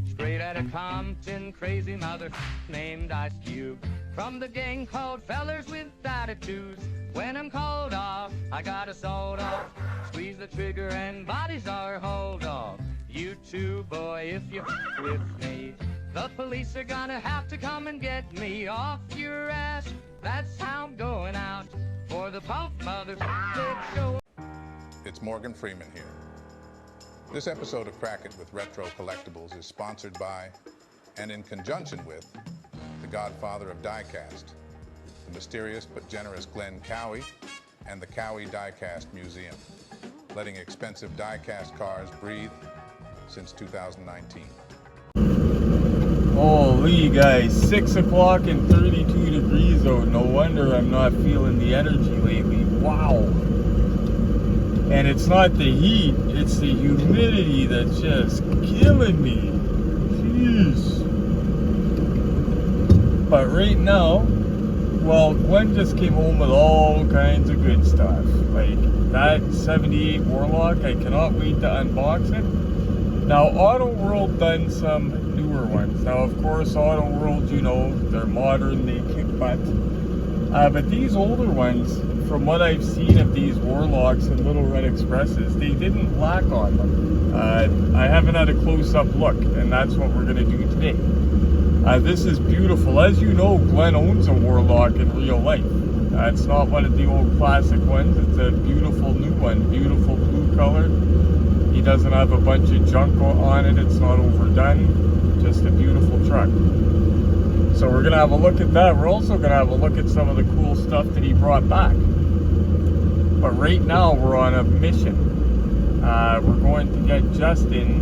Straight out of Compton, crazy mother named Ice Cube. From the gang called Fellers with Attitudes. When I'm called off, I got a sold off. Squeeze the trigger and bodies are hauled off. You too, boy, if you're with me. The police are gonna have to come and get me off your ass. That's how I'm going out for the pulp mother show. It's Morgan Freeman here. This episode of Crack It with Retro Collectibles is sponsored by, and in conjunction with, the godfather of Diecast, the mysterious but generous Glenn Cowie, and the Cowie Diecast Museum, letting expensive diecast cars breathe since 2019. Holy guys, 6 o'clock and 32 degrees out. No wonder I'm not feeling the energy lately. Wow. And it's not the heat, it's the humidity that's just killing me. Jeez. But right now, well, Glenn just came home with all kinds of good stuff. Like that 78 Warlock, I cannot wait to unbox it. Now, Auto World done some newer ones. Now, of course, Auto World, you know, they're modern, they kick butt. But these older ones, from what I've seen of these Warlocks and Little Red Expresses, they didn't lack on them. I haven't had a close-up look, and that's what we're going to do today. This is beautiful. As you know, Glenn owns a Warlock in real life. It's not one of the old classic ones. It's a beautiful new one, beautiful blue color. He doesn't have a bunch of junk on it. It's not overdone. Just a beautiful truck. So we're going to have a look at that. We're also going to have a look at some of the cool stuff that he brought back. But right now we're on a mission. We're going to get Justin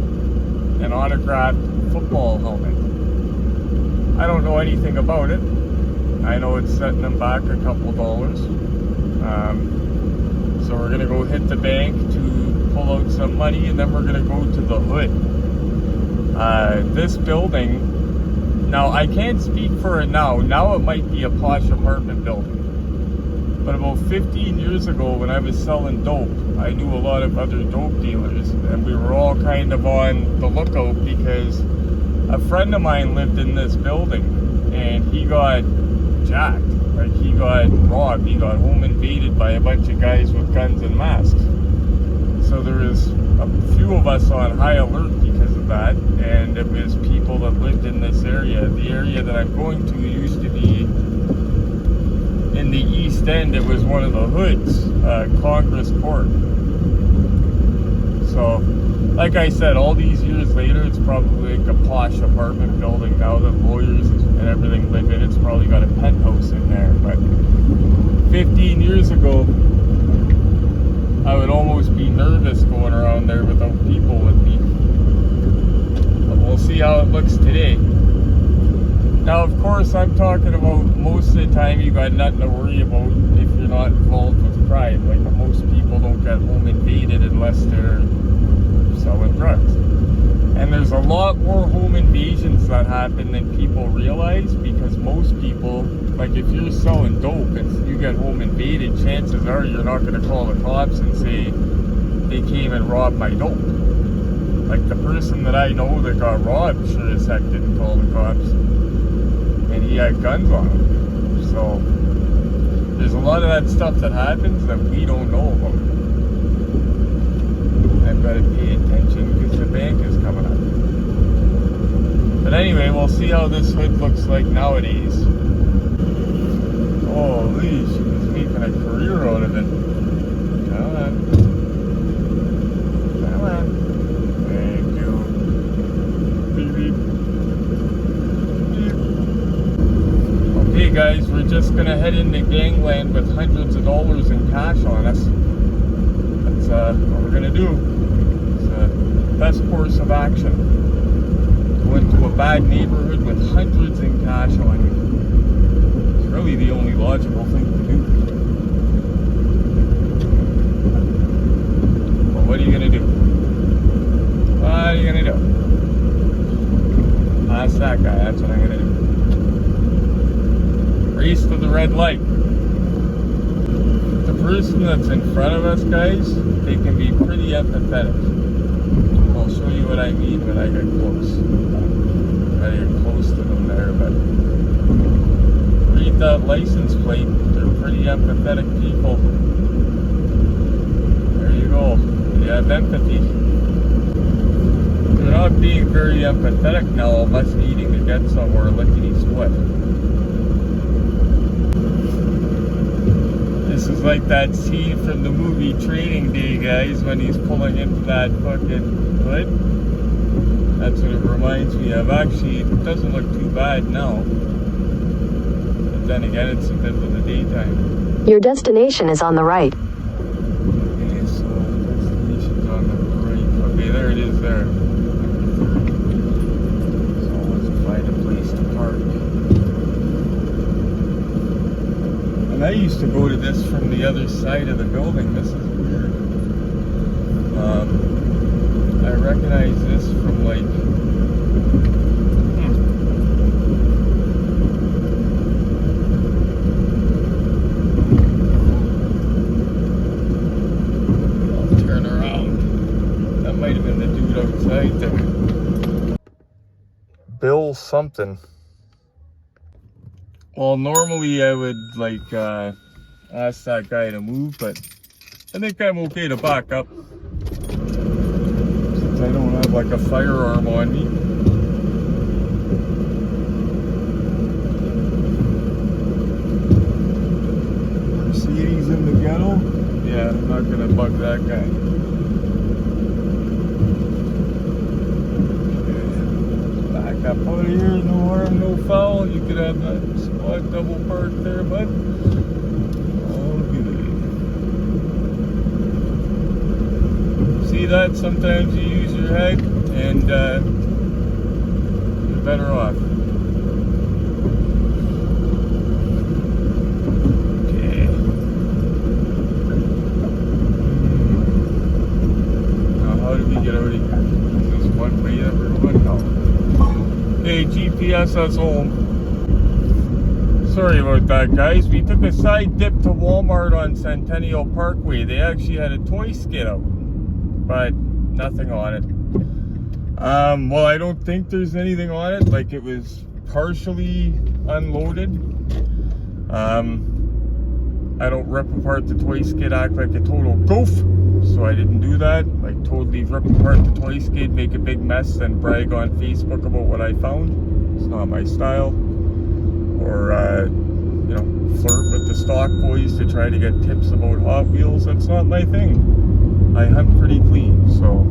an autographed football helmet. I don't know anything about it. I know it's setting him back a couple dollars. So we're going to go hit the bank to pull out some money, and then we're going to go to the hood. This building, now I can't speak for it now. Now it might be a posh apartment building. But about 15 years ago, when I was selling dope, I knew a lot of other dope dealers, and we were all kind of on the lookout because a friend of mine lived in this building, and he got jacked. Like, he got robbed. He got home invaded by a bunch of guys with guns and masks. So there was a few of us on high alert because of that, and it was people that lived in this area. The area that I'm going to used to be in the East End. It was one of the hoods, Congress Court. So, like I said, all these years later, it's probably like a posh apartment building now that lawyers and everything live in. It's probably got a penthouse in there. But 15 years ago, I would almost be nervous going around there without people with me. But we'll see how it looks today. Now, of course, I'm talking about most of the time you got nothing to worry about if you're not involved with crime. Like, most people don't get home invaded unless they're selling drugs. And there's a lot more home invasions that happen than people realize, because most people, like if you're selling dope and you get home invaded, chances are you're not going to call the cops and say they came and robbed my dope. Like the person that I know that got robbed sure as heck didn't call the cops, and he had guns on him. So there's a lot of that stuff that happens that we don't know about. I've got to pay attention because the bank is coming up. But anyway, we'll see how this hood looks like nowadays. Holy, she was making a career out of it. Come on. Come on. Thank you. Beep, beep. Beep. Okay guys, we're just going to head into gangland with hundreds of dollars in cash on us. That's what we're going to do. Best course of action. Go into a bad neighborhood with hundreds in cash on you. It's really the only logical thing to do. Well, what are you gonna do? What are you gonna do? Ask that guy, that's what I'm gonna do. Race to the red light. The person that's in front of us, guys, they can be pretty empathetic. I'll show you you what I mean when I get close. I get close to them there, but read that license plate. They're pretty empathetic people. There you go. They have empathy. They're not being very empathetic now of us needing to get somewhere lickety-split. This is like that scene from the movie Training Day, guys, when he's pulling into that fucking hood. That's what it reminds me of. Actually, it doesn't look too bad now. But then again, it's the middle of the daytime. Your destination is on the right. Okay, so destination's on the right. Okay, there it is there. So let's find a place to park. And I used to go to this from the other side of the building. This is weird. I recognize this from like... I'll turn around. That might have been the dude outside there. Bill something. Well, normally I would like ask that guy to move, but I think I'm okay to back up since I don't have like a firearm on me. Mercedes in the ghetto? Yeah, I'm not gonna bug that guy. Back up out of here, no harm, no foul. You could have that spot double parked there, bud. All good. See that? Sometimes you use your head and you're better off. Okay. Now how do we get out of here? Is this one way that we're going? No. Hey, GPS, that's home. Sorry about that, guys. We took a side dip to Walmart on Centennial Parkway. They actually had a toy skid out, but nothing on it. Well, I don't think there's anything on it. Like, it was partially unloaded. I don't rip apart the toy skid, act like a total goof. So I didn't do that. Like, totally rip apart the toy skid, make a big mess, and brag on Facebook about what I found. It's not my style. Or, you know, flirt with the stock boys to try to get tips about Hot Wheels. That's not my thing. I hunt pretty clean, so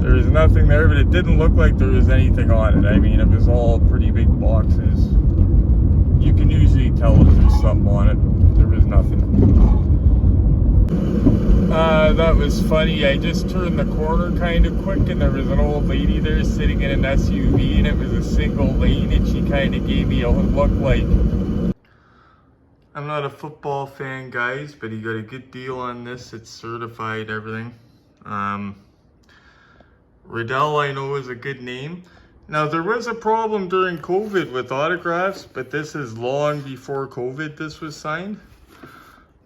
there is nothing there, but it didn't look like there was anything on it. I mean, it was all pretty big boxes. You can usually tell if there's something on it. There was nothing. That was funny. I just turned the corner kind of quick and there was an old lady there sitting in an SUV and it was a single lane and she kind of gave me a look like... I'm not a football fan, guys, but he got a good deal on this. It's certified, everything. Riddell, I know, is a good name. Now, there was a problem during COVID with autographs, but this is long before COVID this was signed.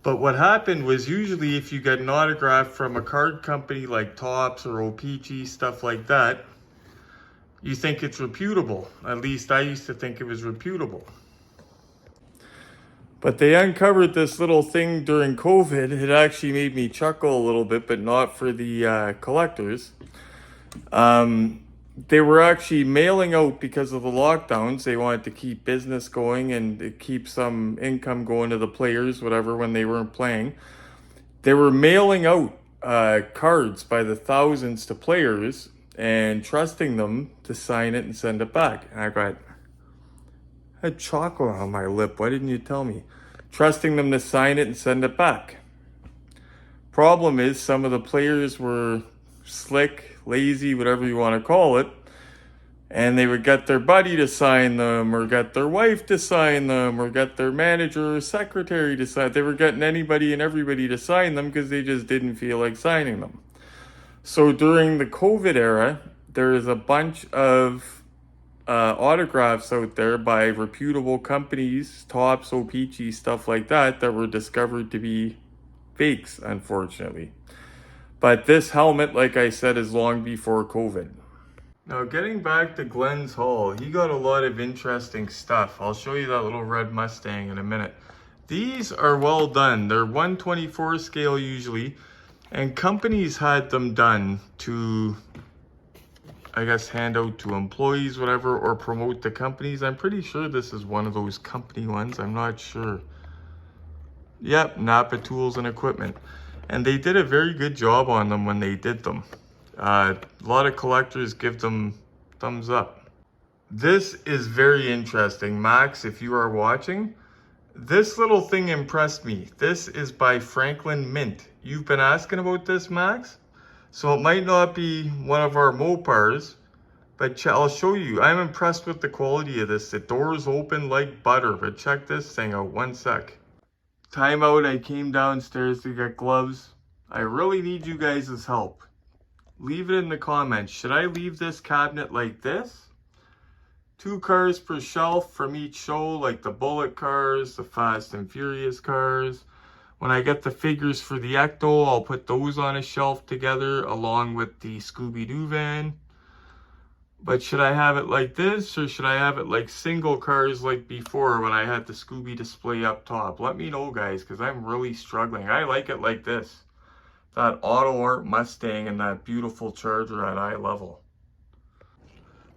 But what happened was usually if you get an autograph from a card company like Topps or OPG, stuff like that, you think it's reputable. At least I used to think it was reputable. But they uncovered this little thing during COVID. It actually made me chuckle a little bit, but not for the collectors. They were actually mailing out because of the lockdowns. They wanted to keep business going and keep some income going to the players, whatever, when they weren't playing. They were mailing out cards by the thousands to players and trusting them to sign it and send it back. And I had chocolate on my lip. Why didn't you tell me? Trusting them to sign it and send it back. Problem is, some of the players were slick, lazy, whatever you want to call it, and they would get their buddy to sign them or get their wife to sign them or get their manager or secretary to sign. They were getting anybody and everybody to sign them because they just didn't feel like signing them. So during the COVID era, there is a bunch of autographs out there by reputable companies, Topps, OPG, stuff like that, that were discovered to be fakes, unfortunately. But this helmet, like I said, is long before COVID. Now getting back to Glenn's haul, he got a lot of interesting stuff. I'll show you that little red Mustang in a minute. These are well done. They're 1/24 scale usually, and companies had them done to, I guess, hand out to employees, whatever, or promote the companies. I'm pretty sure this is one of those company ones. I'm not sure. Yep, Napa Tools and Equipment. And they did a very good job on them when they did them. A lot of collectors give them thumbs up. This is very interesting. Max, if you are watching, this little thing impressed me. This is by Franklin Mint. You've been asking about this, Max? So it might not be one of our Mopars, but I'll show you. I'm impressed with the quality of this. The doors open like butter, but check this thing out. One sec. Time out. I came downstairs to get gloves. I really need you guys' help. Leave it in the comments. Should I leave this cabinet like this? 2 cars per shelf from each show, like the Bullet cars, the Fast and Furious cars. When I get the figures for the Ecto, I'll put those on a shelf together along with the Scooby-Doo van. But should I have it like this, or should I have it like single cars like before when I had the Scooby display up top? Let me know, guys, because I'm really struggling. I like it like this. That Auto Art Mustang and that beautiful Charger at eye level.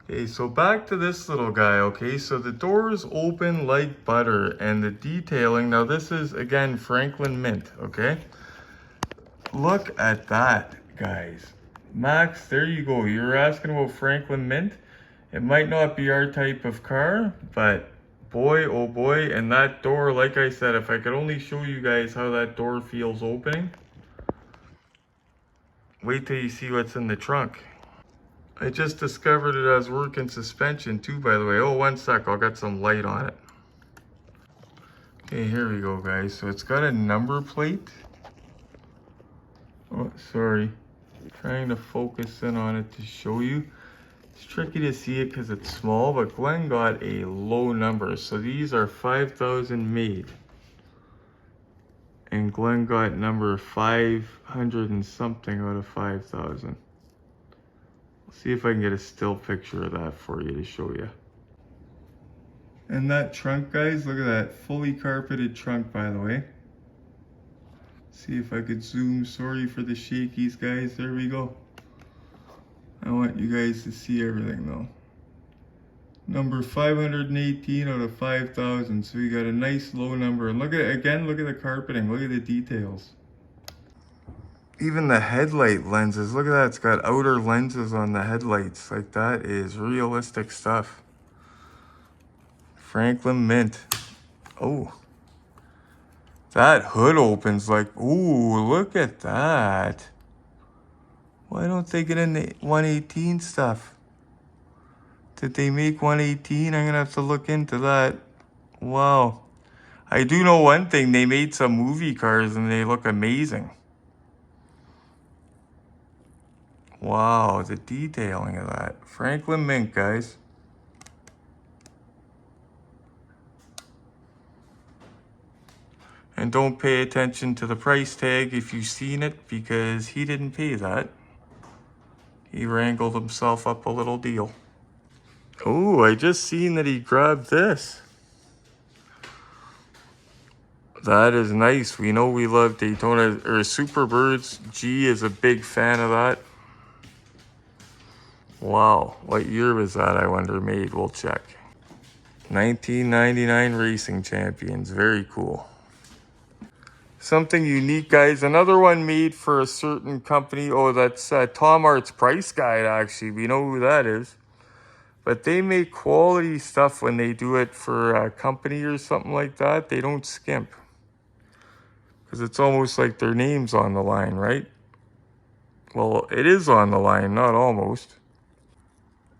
Okay, so back to this little guy, okay? So the doors open like butter, and the detailing, now this is, again, Franklin Mint, okay? Look at that, guys. Max, there you go. You were asking about Franklin Mint. It might not be our type of car, but boy, oh boy, and that door, like I said, if I could only show you guys how that door feels opening. Wait till you see what's in the trunk. I just discovered it has working suspension too, by the way. Oh, one sec, I'll get some light on it. Okay, here we go, guys. So it's got a number plate. Oh, sorry. Trying to focus in on it to show you. It's tricky to see it because it's small, but Glenn got a low number. So these are 5,000 made. And Glenn got number 500 and something out of 5,000. Let's see if I can get a still picture of that for you to show you. And that trunk, guys, look at that. Fully carpeted trunk, by the way. See if I could zoom. Sorry for the shakies, guys. There we go. I want you guys to see everything, though. Number 518 out of 5,000. So we got a nice low number. And look at it again. Look at the carpeting. Look at the details. Even the headlight lenses. Look at that. It's got outer lenses on the headlights. Like, that is realistic stuff. Franklin Mint. Oh. That hood opens like, ooh, look at that. Why don't they get in the 118 stuff? Did they make 118? I'm gonna have to look into that. Wow. I do know one thing, they made some movie cars and they look amazing. Wow, the detailing of that. Franklin Mint, guys. And don't pay attention to the price tag if you've seen it, because he didn't pay that. He wrangled himself up a little deal. Oh, I just seen that he grabbed this. That is nice. We know we love Daytona, or Superbirds. G is a big fan of that. Wow, what year was that, I wonder, made? We'll check. 1999 Racing Champions, very cool. Something unique, guys. Another one made for a certain company. Oh, that's Tom Art's Price Guide, actually. We know who that is. But they make quality stuff when they do it for a company or something like that. They don't skimp. Because it's almost like their name's on the line, right? Well, it is on the line, not almost.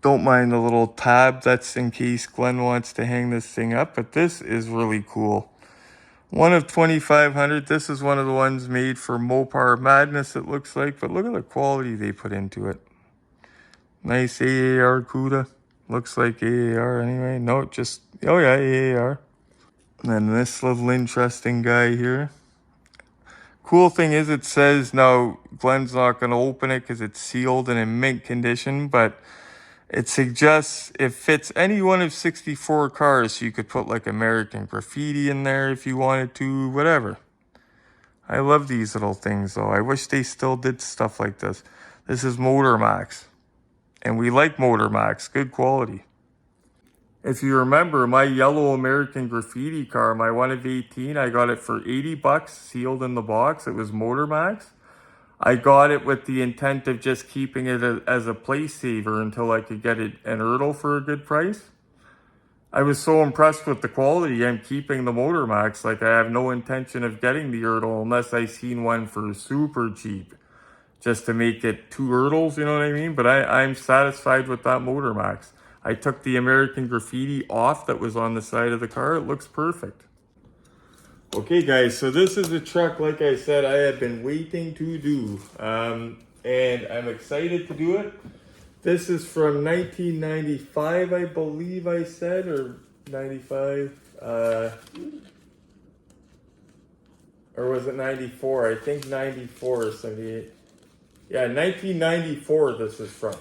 Don't mind the little tab that's in case Glenn wants to hang this thing up. But this is really cool. One of 2,500. This is one of the ones made for Mopar Madness, it looks like. But look at the quality they put into it. Nice AAR CUDA. Looks like AAR anyway. No, just, oh yeah, AAR. And then this little interesting guy here. Cool thing is it says now Glenn's not going to open it because it's sealed and in mint condition, but it suggests it fits any one of 64 cars. So you could put like American Graffiti in there if you wanted to, whatever. I love these little things though. I wish they still did stuff like this. This is Motor Max. And we like Motor Max, good quality. If you remember my yellow American Graffiti car, my one of 18, I got it for 80 bucks sealed in the box. It was Motor Max. I got it with the intent of just keeping it as a place saver until I could get it an Ertl for a good price. I was so impressed with the quality, I'm keeping the Motor Max. Like, I have no intention of getting the Ertl unless I seen one for super cheap, just to make it 2 Ertls, you know what I mean? But I'm satisfied with that Motor Max. I took the American Graffiti off that was on the side of the car. It looks perfect. Okay guys, so this is a truck, like I said, I have been waiting to do. And I'm excited to do it. This is from 1995, I believe I said, or 95. Or was it 94? I think 94 or 78. Yeah, 1994 this is from.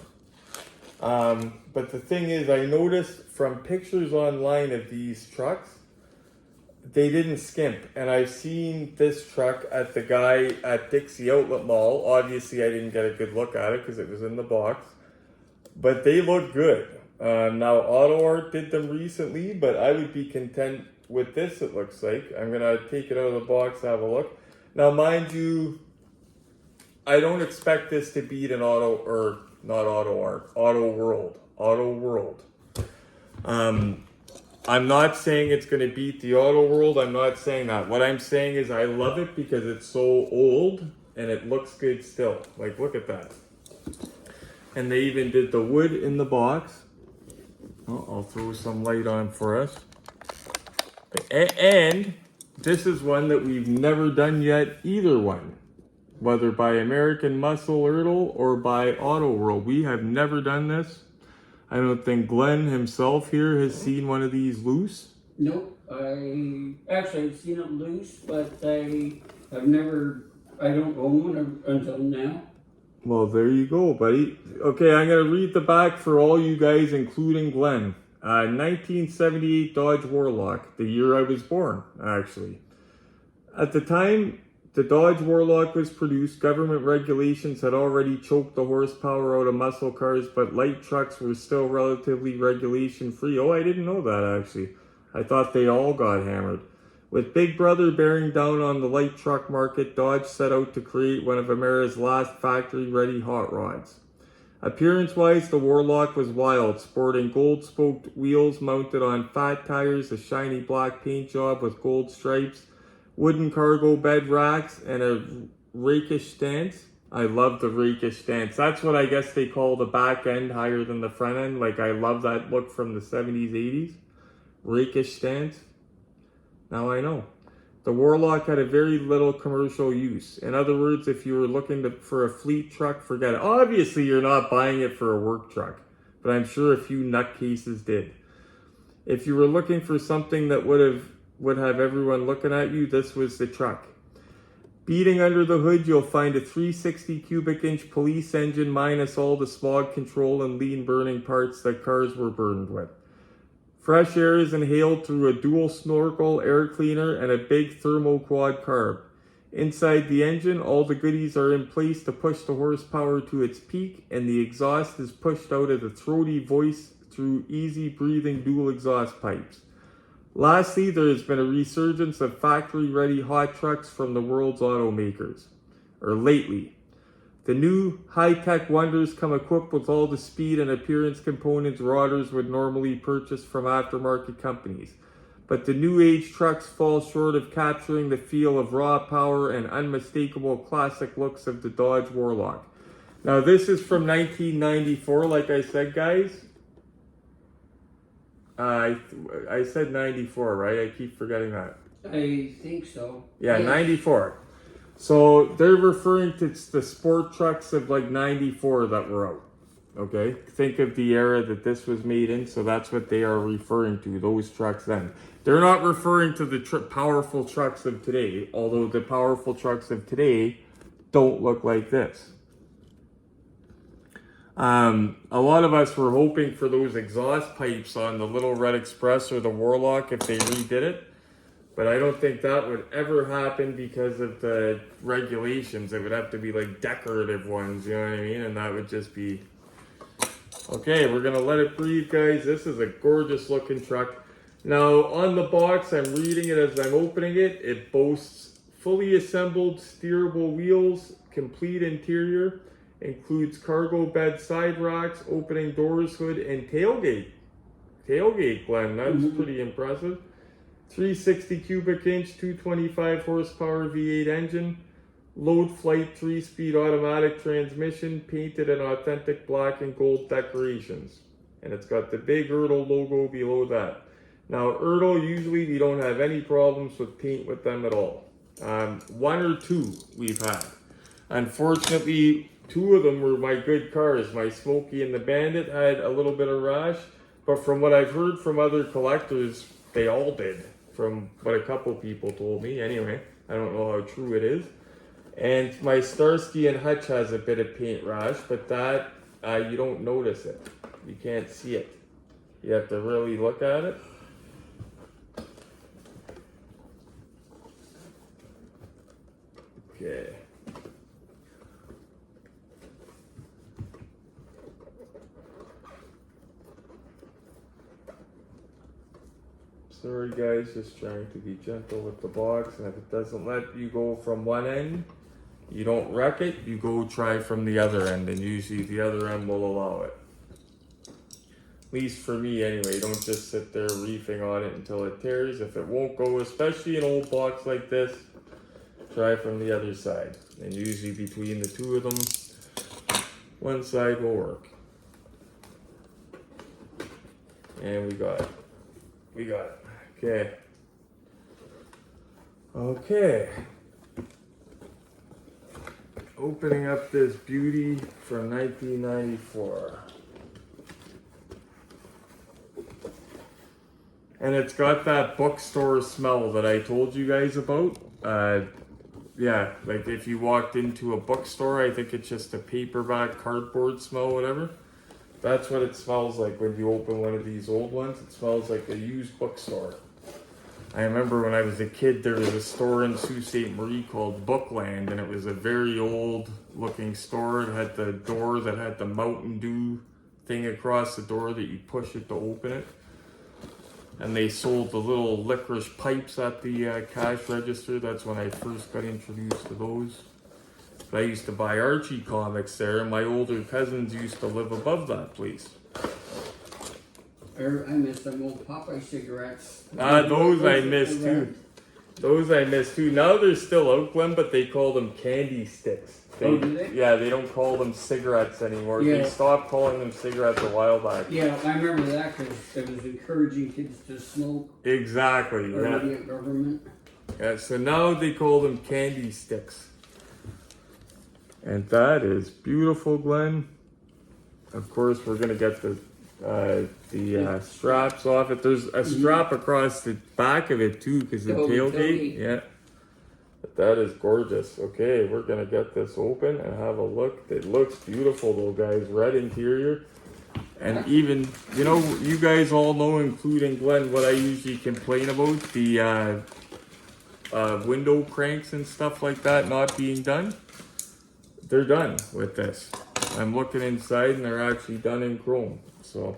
But the thing is, I noticed from pictures online of these trucks, they didn't skimp. And I've seen this truck at the guy at Dixie Outlet Mall. Obviously, I didn't get a good look at it because it was in the box. But they look good. Now, Auto Art did them recently, but I would be content with this, it looks like. I'm going to take it out of the box, have a look. Now, mind you, I don't expect this to beat an Auto World. I'm not saying it's going to beat the Auto World. I'm not saying that. What I'm saying is I love it because it's so old and it looks good still. Like, look at that. And they even did the wood in the box. Oh, I'll throw some light on for us. And this is one that we've never done yet, either one. Whether by American Muscle Ertl or by Auto World. We have never done this. I don't think Glenn himself here has seen one of these loose. Nope. I've seen it loose, but I don't own one until now. Well, there you go, buddy. Okay, I'm going to read the back for all you guys, including Glenn. 1978 Dodge Warlock, the year I was born, actually. At the time the Dodge Warlock was produced, government regulations had already choked the horsepower out of muscle cars, but light trucks were still relatively regulation-free. Oh, I didn't know that, actually. I thought they all got hammered. With Big Brother bearing down on the light truck market, Dodge set out to create one of America's last factory-ready hot rods. Appearance-wise, the Warlock was wild, sporting gold-spoked wheels mounted on fat tires, a shiny black paint job with gold stripes, wooden cargo bed racks, and a rakish stance. I love the rakish stance. That's what I guess they call the back end higher than the front end. Like, I love that look from the 70s, 80s. Rakish stance. Now I know. The Warlock had a very little commercial use. In other words, if you were looking for a fleet truck, forget it. Obviously, you're not buying it for a work truck, but I'm sure a few nutcases did. If you were looking for something that would have everyone looking at you, this was the truck. Beating under the hood, you'll find a 360 cubic inch police engine minus all the smog control and lean burning parts that cars were burned with. Fresh air is inhaled through a dual snorkel air cleaner and a big thermo quad carb. Inside the engine, all the goodies are in place to push the horsepower to its peak, and the exhaust is pushed out of the throaty voice through easy breathing dual exhaust pipes. Lastly, there has been a resurgence of factory-ready hot trucks from the world's automakers. Or lately. The new high-tech wonders come equipped with all the speed and appearance components rodders would normally purchase from aftermarket companies. But the new age trucks fall short of capturing the feel of raw power and unmistakable classic looks of the Dodge Warlock. Now this is from 1994, like I said, guys. I said 94, right? I keep forgetting that. I think so. Yeah, 94. So they're referring to the sport trucks of like 94 that were out. Okay, think of the era that this was made in, so that's what they are referring to, those trucks then. They're not referring to the powerful trucks of today, although the powerful trucks of today don't look like this. A lot of us were hoping for those exhaust pipes on the Little Red Express or the Warlock if they redid it. But I don't think that would ever happen because of the regulations. It would have to be like decorative ones, you know what I mean? And that would just be... Okay, we're going to let it breathe, guys. This is a gorgeous looking truck. Now, on the box, I'm reading it as I'm opening it. It boasts fully assembled steerable wheels, complete interior, includes cargo bed side racks, opening doors, hood, and tailgate. Tailgate, Glenn, that's pretty impressive. 360 cubic inch, 225 horsepower V8 engine, load flight 3-speed automatic transmission, painted in authentic black and gold decorations. And it's got the big Ertl logo below that. Now, Ertl, usually we don't have any problems with paint with them at all. One or two we've had. Unfortunately, 2 of them were my good cars. My Smokey and the Bandit had a little bit of rash, but from what I've heard from other collectors, they all did. From what a couple people told me, anyway. I don't know how true it is. And my Starsky and Hutch has a bit of paint rash, but that, you don't notice it. You can't see it. You have to really look at it. Okay. Sorry guys, just trying to be gentle with the box, and if it doesn't let you go from one end, you don't wreck it, you go try from the other end, and usually the other end will allow it. At least for me anyway, don't just sit there reefing on it until it tears. If it won't go, especially an old box like this, try from the other side. And usually between the 2 of them, one side will work. And we got it. We got it. Okay. Okay. Opening up this beauty from 1994. And it's got that bookstore smell that I told you guys about. Yeah, like if you walked into a bookstore, I think it's just a paperback, cardboard smell, whatever. That's what it smells like when you open one of these old ones. It smells like a used bookstore. I remember when I was a kid, there was a store in Sault Ste. Marie called Bookland, and it was a very old looking store. It had the door that had the Mountain Dew thing across the door that you push it to open it. And they sold the little licorice pipes at the cash register. That's when I first got introduced to those. But I used to buy Archie comics there, and my older cousins used to live above that place. I miss them old Popeye cigarettes. Those I miss too. Those I miss too. Now they're still out, Glenn, but they call them candy sticks. Do they? Yeah, they don't call them cigarettes anymore. Yeah. They stopped calling them cigarettes a while back. Yeah, I remember that because it was encouraging kids to smoke. Exactly. Or Yeah. government. Yeah. So now they call them candy sticks. And that is beautiful, Glenn. Of course, we're gonna get the straps off it. There's a strap across the back of it too, because the tailgate. Yeah. But that is gorgeous. Okay, we're gonna get this open and have a look. It looks beautiful though, guys. Red interior. And even, you know, you guys all know, including Glenn, what I usually complain about, the window cranks and stuff like that not being done. They're done with this. I'm looking inside and they're actually done in chrome. So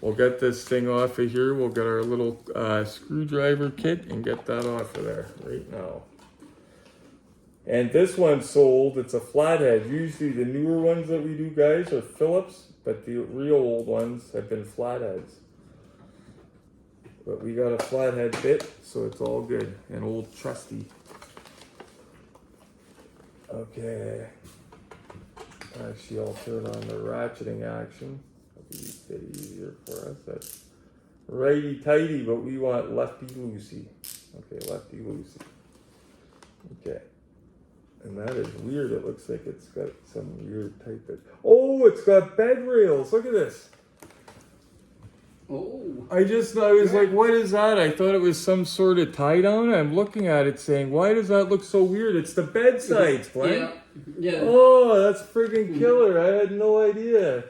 we'll get this thing off of here. We'll get our little screwdriver kit and get that off of there right now. And this one's sold. It's a flathead. Usually the newer ones that we do, guys, are Phillips, but the real old ones have been flatheads. But we got a flathead bit, so it's all good and old trusty. Okay. Actually, I'll turn on the ratcheting action. It'll be a bit easier for us. That's righty-tighty, but we want lefty-loosey. Okay, lefty-loosey. Okay. And that is weird. It looks like it's got some weird type of... Oh, it's got bed rails. Look at this. Oh. I was like, what is that? I thought it was some sort of tie down. I'm looking at it saying, why does that look so weird? It's the bed sides, Glenn. Yeah. Oh, that's friggin' killer. I had no idea.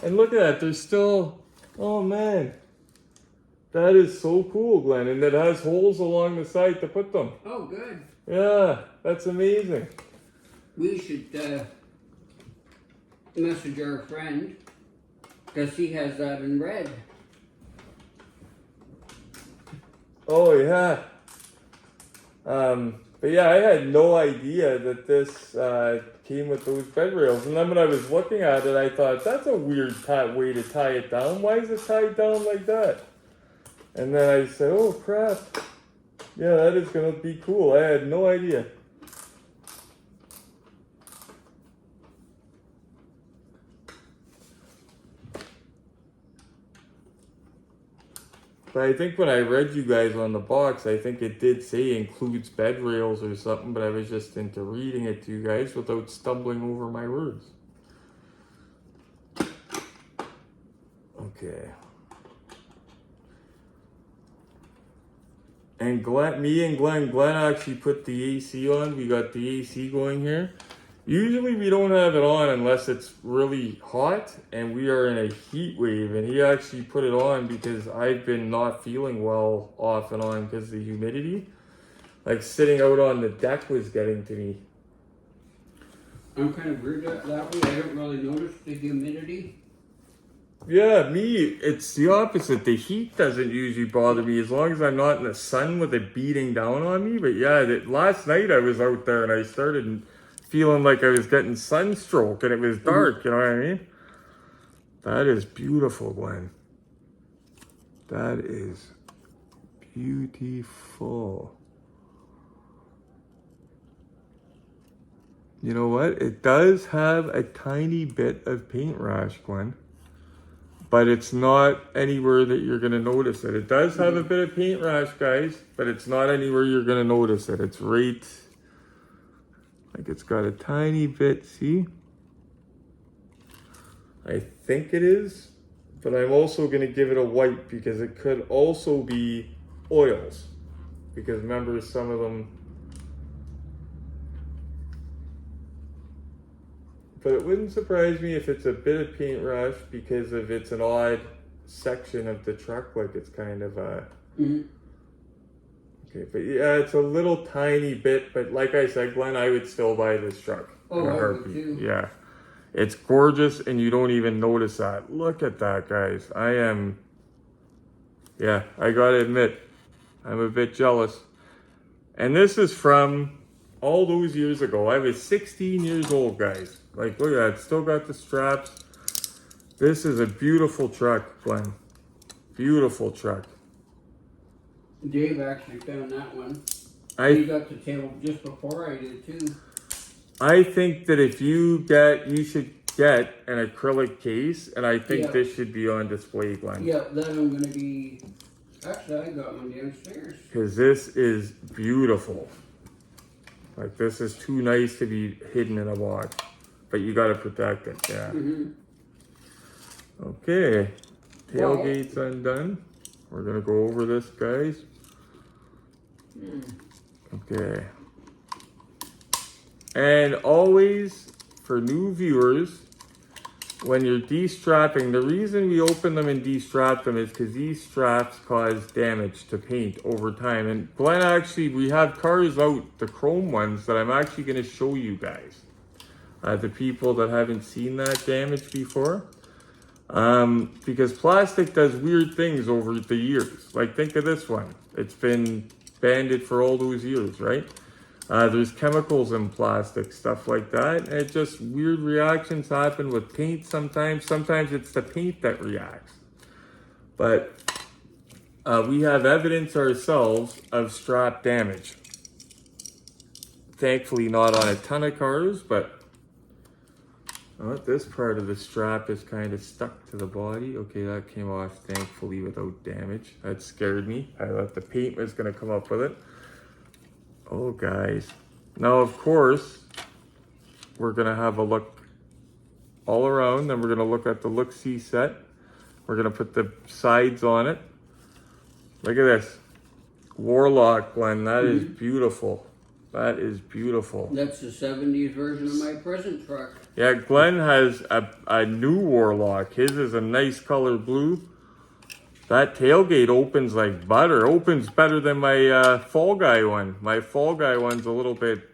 And look at that. There's still... Oh, man. That is so cool, Glenn. And it has holes along the side to put them. Oh, good. Yeah, that's amazing. We should message our friend because he has that in red. Oh, yeah. But yeah, I had no idea that this came with those bed rails. And then when I was looking at it, I thought, that's a weird way to tie it down. Why is it tied down like that? And then I said, oh, crap. Yeah, that is going to be cool. I had no idea. But I think when I read you guys on the box, I think it did say includes bed rails or something, but I was just into reading it to you guys without stumbling over my words. Okay. And Glenn actually put the AC on. We got the AC going here. Usually we don't have it on unless it's really hot and we are in a heat wave. And he actually put it on because I've been not feeling well off and on because of the humidity. Like sitting out on the deck was getting to me. I'm kind of weird that way. I don't really notice the humidity. Yeah, it's the opposite. The heat doesn't usually bother me as long as I'm not in the sun with it beating down on me. But yeah, last night I was out there and I started feeling like I was getting sunstroke and it was dark, you know what I mean? That is beautiful, Glenn. That is beautiful. You know what? It does have a tiny bit of paint rash, Glenn. But it's not anywhere that you're going to notice it. It does have a bit of paint rash, guys, but it's not anywhere you're going to notice it. It's right... Like it's got a tiny bit, see? I think it is, but I'm also going to give it a wipe because it could also be oils. Because remember, some of them... But it wouldn't surprise me if it's a bit of paint rash because if it's an odd section of the truck, like it's kind of a... Okay, but yeah, it's a little tiny bit, but like I said, Glenn, I would still buy this truck. Oh, I would too. Yeah. It's gorgeous and you don't even notice that. Look at that, guys. Yeah, I gotta admit, I'm a bit jealous. And this is from all those years ago. I was 16 years old, guys. Like, look at that, still got the straps. This is a beautiful truck, Glenn. Beautiful truck. Dave actually found that one. He got the table just before I did too. I think that if you should get an acrylic case, and I think this should be on display, Glenn. Yeah, then I'm gonna be. Actually, I got one downstairs. Because this is beautiful. Like this is too nice to be hidden in a box, but you got to protect it. Yeah. Okay, tailgate's undone. We're gonna go over this, guys. Okay. And always, for new viewers, when you're de-strapping, the reason we open them and de-strap them is because these straps cause damage to paint over time. And Glenn, actually, we have cars out, the chrome ones, that I'm actually going to show you guys. The people that haven't seen that damage before. Because plastic does weird things over the years. Like, think of this one. It's been banded for all those years, right? There's chemicals in plastic, stuff like that. And it just, weird reactions happen with paint sometimes. Sometimes it's the paint that reacts. But we have evidence ourselves of strap damage. Thankfully not on a ton of cars, but this part of the strap is kind of stuck to the body. Okay, that came off thankfully without damage. That scared me. I thought the paint was going to come up with it. Oh, guys. Now, of course, we're gonna have a look all around, then we're gonna look at the look-see set. We're gonna put the sides on it. Look at this. Warlock, Glenn, that is beautiful. That is beautiful. That's the 70s version of my present truck. Yeah, Glenn has a new Warlock. His is a nice color blue. That tailgate opens like butter. Opens better than my Fall Guy one. My Fall Guy one's a little bit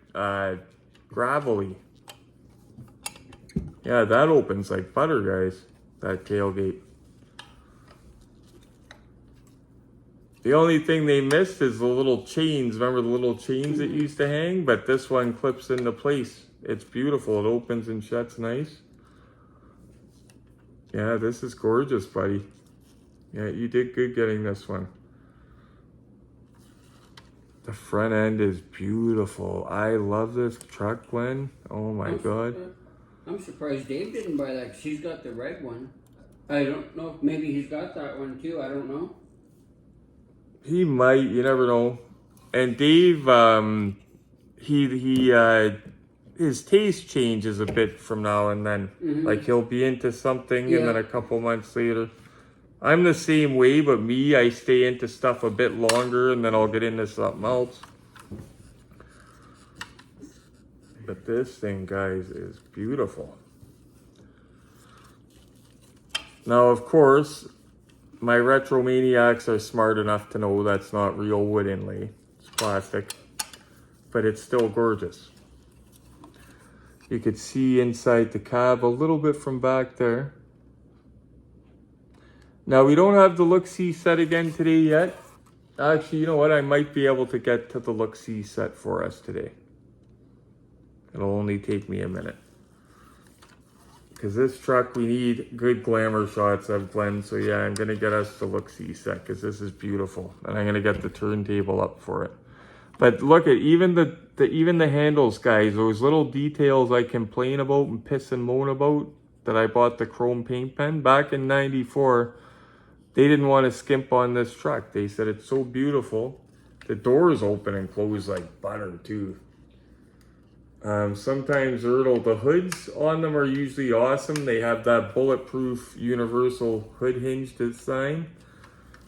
gravelly. Yeah, that opens like butter, guys. That tailgate. The only thing they missed is the little chains. Remember the little chains that used to hang? But this one clips into place. It's beautiful. It opens and shuts nice. Yeah, this is gorgeous, buddy. Yeah, you did good getting this one. The front end is beautiful. I love this truck, Glenn. Oh my God. I'm surprised Dave didn't buy that, 'cause he's got the red one. I don't know if maybe he's got that one too. I don't know. He might, you never know. And Dave, his taste changes a bit from now and then. Like he'll be into something and then a couple months later. I'm the same way, but me, I stay into stuff a bit longer and then I'll get into something else. But this thing, guys, is beautiful. Now, of course, my retro maniacs are smart enough to know that's not real wood inlay. It's plastic, but it's still gorgeous. You could see inside the cab a little bit from back there. Now, we don't have the look-see set again today yet. Actually, you know what? I might be able to get to the look-see set for us today. It'll only take me a minute. Because this truck, we need good glamour shots of Glenn. So yeah, I'm going to get us the look-see set because this is beautiful. And I'm going to get the turntable up for it. But look at even the handles, guys. Those little details I complain about and piss and moan about that I bought the chrome paint pen. Back in '94, they didn't want to skimp on this truck. They said it's so beautiful. The doors open and close like butter too. Sometimes the hoods on them are usually awesome. They have that bulletproof universal hood hinge design.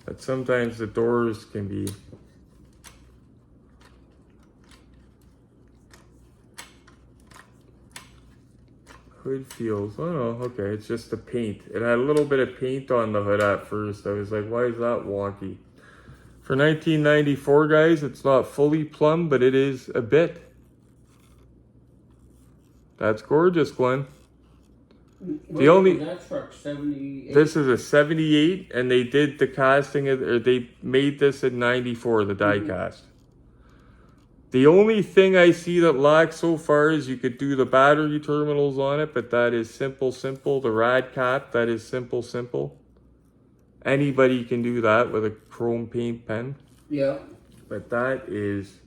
But sometimes the doors can be hood feels, oh no, okay, it's just the paint. It had a little bit of paint on the hood at first. I was like, why is that wonky? For 1994, guys, it's not fully plumb, but it is a bit. That's gorgeous, Glenn. That truck, 78? This is a 78, and they did the casting, or they made this in 94, the diecast. The only thing I see that lacks so far is you could do the battery terminals on it, but that is simple. The rad cap, that is simple. Anybody can do that with a chrome paint pen. Yeah. But that is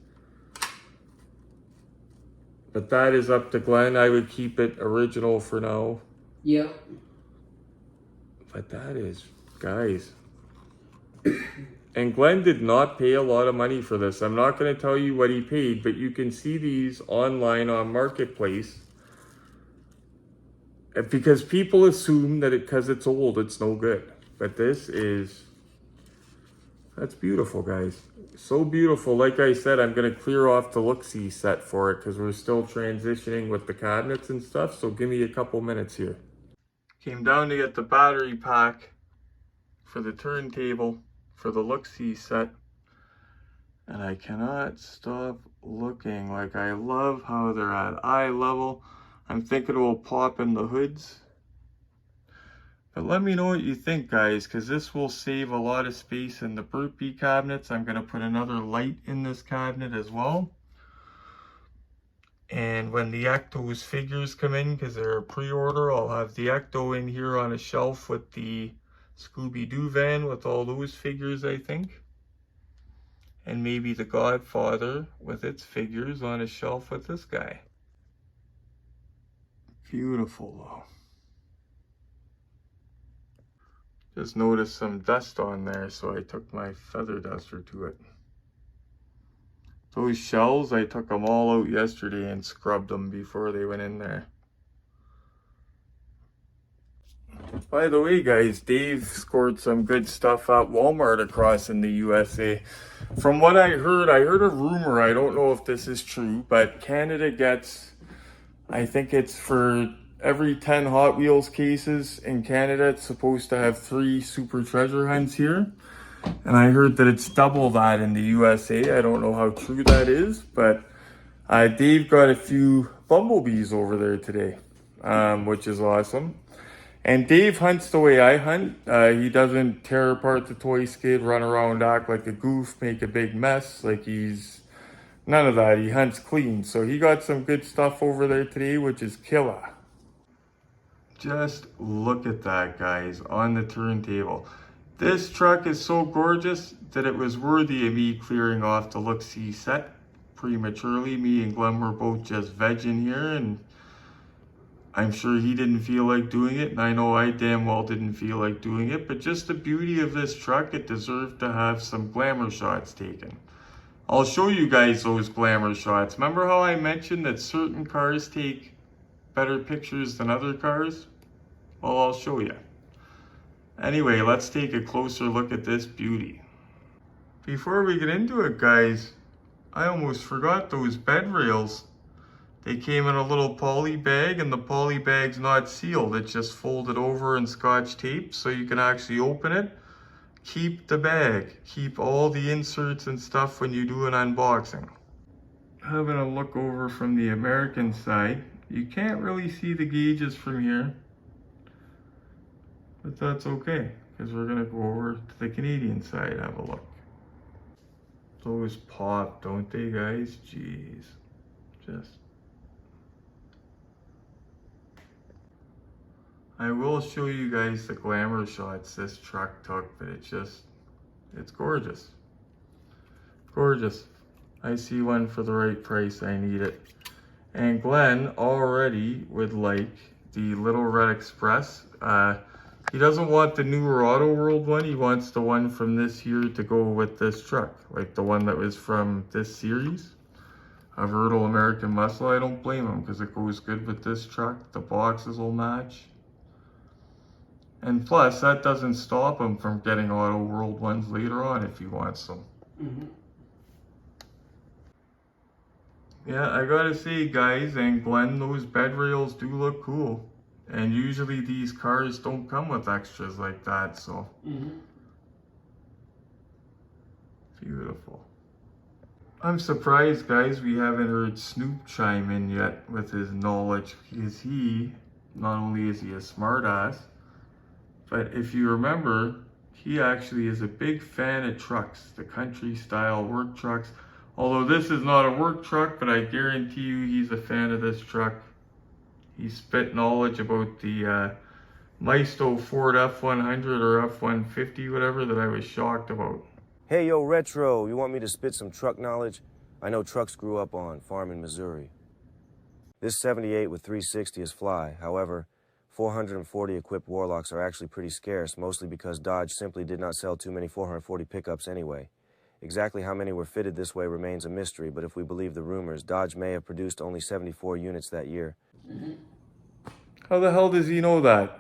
up to Glenn. I would keep it original for now. Yeah. But that is, guys. And Glenn did not pay a lot of money for this. I'm not going to tell you what he paid, but you can see these online on Marketplace. Because people assume that because it's old, it's no good. But that's beautiful, guys. So beautiful. Like I said, I'm going to clear off the look-see set for it because we're still transitioning with the cabinets and stuff. So give me a couple minutes here. Came down to get the battery pack for the turntable for the look-see set. And I cannot stop looking. Like, I love how they're at eye level. I'm thinking it will pop in the hoods. But let me know what you think, guys, because this will save a lot of space in the burpee cabinets. I'm going to put another light in this cabinet as well. And when the Ecto's figures come in, because they're a pre-order, I'll have the Ecto in here on a shelf with the Scooby-Doo van with all those figures, I think. And maybe the Godfather with its figures on a shelf with this guy. Beautiful, though. Just noticed some dust on there, so I took my feather duster to it. Those shells, I took them all out yesterday and scrubbed them before they went in there. By the way, guys, Dave scored some good stuff at Walmart across in the USA. From what I heard a rumor, I don't know if this is true, but Canada gets, I think it's for every 10 Hot Wheels cases in Canada, it's supposed to have 3 Super Treasure Hunts here. And I heard that it's double that in the USA. I don't know how true that is, but Dave got a few bumblebees over there today, which is awesome. And Dave hunts the way I hunt. He doesn't tear apart the toy skid, run around, act like a goof, make a big mess. Like he's none of that. He hunts clean. So he got some good stuff over there today, which is killer. Just look at that, guys, on the turntable. This truck is so gorgeous that it was worthy of me clearing off the look-see set prematurely. Me and Glenn were both just vegging here, and I'm sure he didn't feel like doing it, and I know I damn well didn't feel like doing it, but just the beauty of this truck, it deserved to have some glamour shots taken. I'll show you guys those glamour shots. Remember how I mentioned that certain cars take better pictures than other cars? Well, I'll show you. Anyway, let's take a closer look at this beauty. Before we get into it, guys, I almost forgot those bed rails. They came in a little poly bag, and the poly bag's not sealed. It's just folded over and scotch tape, so you can actually open it. Keep the bag. Keep all the inserts and stuff when you do an unboxing. Having a look over from the American side, you can't really see the gauges from here, but that's okay, because we're gonna go over to the Canadian side and have a look. Those pop, don't they, guys? Jeez. I will show you guys the glamour shots this truck took, but it's gorgeous. Gorgeous. I see one for the right price, I need it. And Glenn already would like the Little Red Express. He doesn't want the newer Auto World one, he wants the one from this year to go with this truck. Like the one that was from this series of Virtual American Muscle. I don't blame him, because it goes good with this truck. The boxes will match. And plus, that doesn't stop him from getting Auto World ones later on if he wants them. Mm-hmm. Yeah, I gotta say, guys, and Glenn, those bed rails do look cool. And usually these cars don't come with extras like that, so. Mm-hmm. Beautiful. I'm surprised, guys, we haven't heard Snoop chime in yet with his knowledge, because he, not only is he a smartass, but if you remember, he actually is a big fan of trucks, the country style work trucks. Although this is not a work truck, but I guarantee you he's a fan of this truck. He spit knowledge about the Maisto Ford F100 or F150, whatever, that I was shocked about. Hey, yo, Retro, you want me to spit some truck knowledge? I know trucks grew up on farm in Missouri. This 78 with 360 is fly. However, 440 equipped Warlocks are actually pretty scarce, mostly because Dodge simply did not sell too many 440 pickups anyway. Exactly how many were fitted this way remains a mystery, but if we believe the rumors, Dodge may have produced only 74 units that year. How the hell does he know that?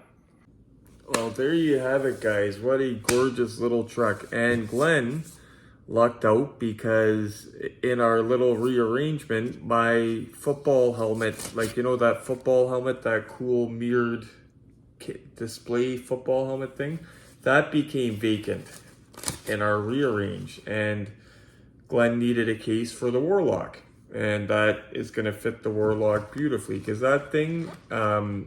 Well, there you have it, guys. What a gorgeous little truck. And Glenn lucked out because in our little rearrangement, my football helmet, like, you know, that football helmet, that cool mirrored display football helmet thing, that became vacant in our rearrange. And Glenn needed a case for the Warlock. And that is going to fit the Warlock beautifully, because that thing,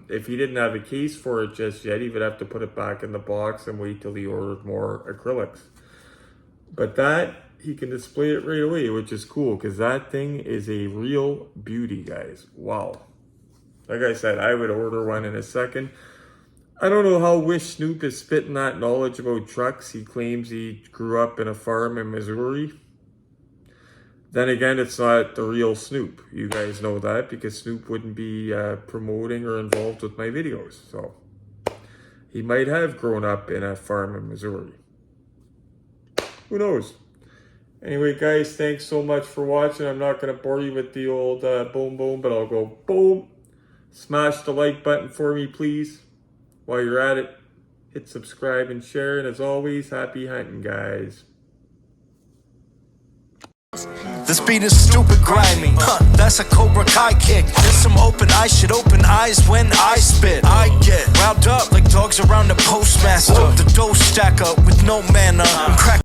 if he didn't have a case for it just yet, he would have to put it back in the box and wait till he ordered more acrylics. But that, he can display it right away, which is cool, because that thing is a real beauty, guys. Wow. Like I said, I would order one in a second. I don't know how Wish Snoop is spitting that knowledge about trucks. He claims he grew up in a farm in Missouri. Then again, it's not the real Snoop. You guys know that, because Snoop wouldn't be promoting or involved with my videos. So he might have grown up in a farm in Missouri. Who knows? Anyway, guys, thanks so much for watching. I'm not going to bore you with the old boom boom, but I'll go boom. Smash the like button for me, please. While you're at it, hit subscribe and share. And as always, happy hunting, guys. This beat is stupid grimy, that's a KRAK kick. There's some open eyes, shit open eyes when I spit. I get riled up like dogs around the postmaster. The dough stack up with no manner. I'm crack